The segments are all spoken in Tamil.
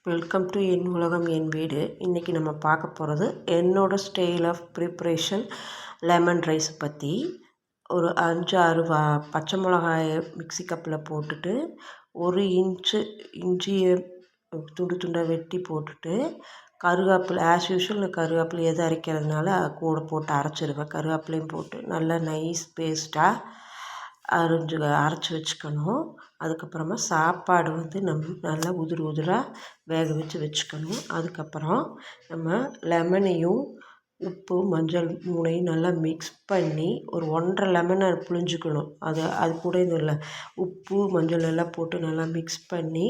வெல்கம் டு என் உலகம் என் வீடு. இன்றைக்கி நம்ம பார்க்க போகிறது என்னோடய style of preparation lemon rice பற்றி. ஒரு 5-6 பச்சை மிளகாயை மிக்ஸி கப்பில் போட்டுட்டு 1 இன்ச்சு இஞ்சியை துண்டு துண்டாக வெட்டி போட்டுட்டு கருவேப்பிலை ஆஸ் யூஷுவல் நான் கருவேப்பிலை எது அரைக்கிறதுனால கூட போட்டு அரைச்சிடுவேன். கருவேப்பிலையும் போட்டு நல்லா நைஸ் பேஸ்ட்டாக அரைச்சி வச்சுக்கணும். அதுக்கப்புறமா சாப்பாடு நல்லா உதிராக வேக வச்சுக்கணும். அதுக்கப்புறம் நம்ம லெமனையும் உப்பு மஞ்சள் 3யும் நல்லா மிக்ஸ் பண்ணி ஒரு 1.5 லெமனை புழிஞ்சிக்கணும். அது கூட இந்த உப்பு மஞ்சள் எல்லாம் போட்டு நல்லா மிக்ஸ் பண்ணி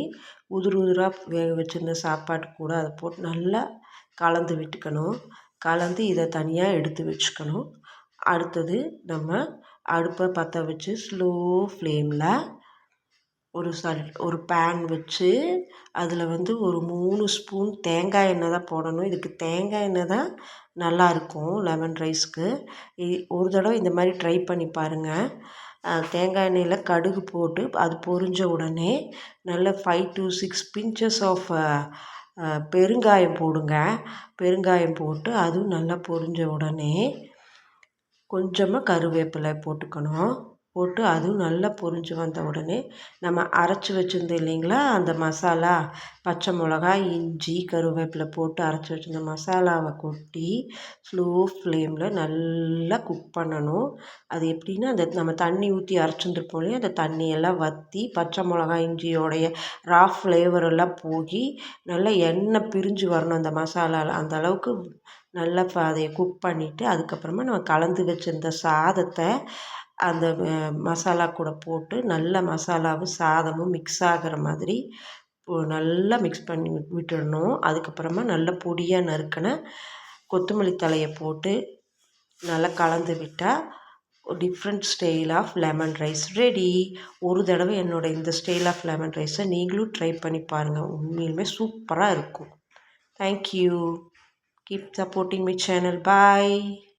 உதிராக வேக வச்சுருந்த சாப்பாட்டு கூட அதை போட்டு நல்லா கலந்து விட்டுக்கணும். கலந்து இதை தனியாக எடுத்து வச்சுக்கணும். அடுத்தது நம்ம அடுப்பை பற்ற வச்சு ஸ்லோ ஃப்ளேமில் ஒரு பேன் வச்சு அதில் ஒரு 3 ஸ்பூன் தேங்காய் எண்ணெய் தான் போடணும். இதுக்கு தேங்காய் எண்ணெய் தான் நல்லாயிருக்கும் லெமன் ரைஸ்க்கு. ஒரு தடவை இந்த மாதிரி ட்ரை பண்ணி பாருங்கள். தேங்காய் எண்ணெயில் கடுகு போட்டு அது பொரிஞ்ச உடனே நல்ல 5 to 6 பிஞ்சஸ் ஆஃப் பெருங்காயம் போடுங்க. பெருங்காயம் போட்டு அதுவும் நல்லா பொரிஞ்ச உடனே கொஞ்சமாக கருவேப்பிலை போட்டுக்கணும். போட்டு அதுவும் நல்லா பொரிஞ்சு வந்த உடனே நம்ம அரைச்சி வச்சுருந்தோம் இல்லைங்களா, அந்த மசாலா பச்சை மிளகாய் இஞ்சி கருவேப்பிலை போட்டு அரைச்சி வச்சுருந்த மசாலாவை கொட்டி ஸ்லோ ஃப்ளேமில் நல்லா குக் பண்ணணும். அது எப்படின்னா நம்ம தண்ணி ஊற்றி அரைச்சிருந்துருப்போம் இல்லையா, அந்த தண்ணியெல்லாம் வற்றி பச்சை மிளகாய் இஞ்சியோடைய ரா ஃப்ளேவர் எல்லாம் போய் நல்லா எண்ணெய் பிரிஞ்சு வரணும் அந்த மசாலாவில். அந்த அளவுக்கு நல்லா அதை குக் பண்ணிவிட்டு அதுக்கப்புறமா நம்ம கலந்து வச்சுருந்த சாதத்தை அந்த மசாலா கூட போட்டு நல்ல மசாலாவும் சாதமும் மிக்ஸ் ஆகிற மாதிரி நல்லா மிக்ஸ் பண்ணி விட்டுடணும். அதுக்கப்புறமா நல்ல பொடியாக நறுக்கின கொத்தமல்லி தழையை போட்டு நல்லா கலந்து விட்டால் different style of lemon rice ready. ஒரு தடவை இந்த ஸ்டைல் ஆஃப் லெமன் ரைஸை நீங்களும் ட்ரை பண்ணி பாருங்கள். உண்மையிலுமே சூப்பராக இருக்கும். Thank you. Keep supporting my channel. Bye.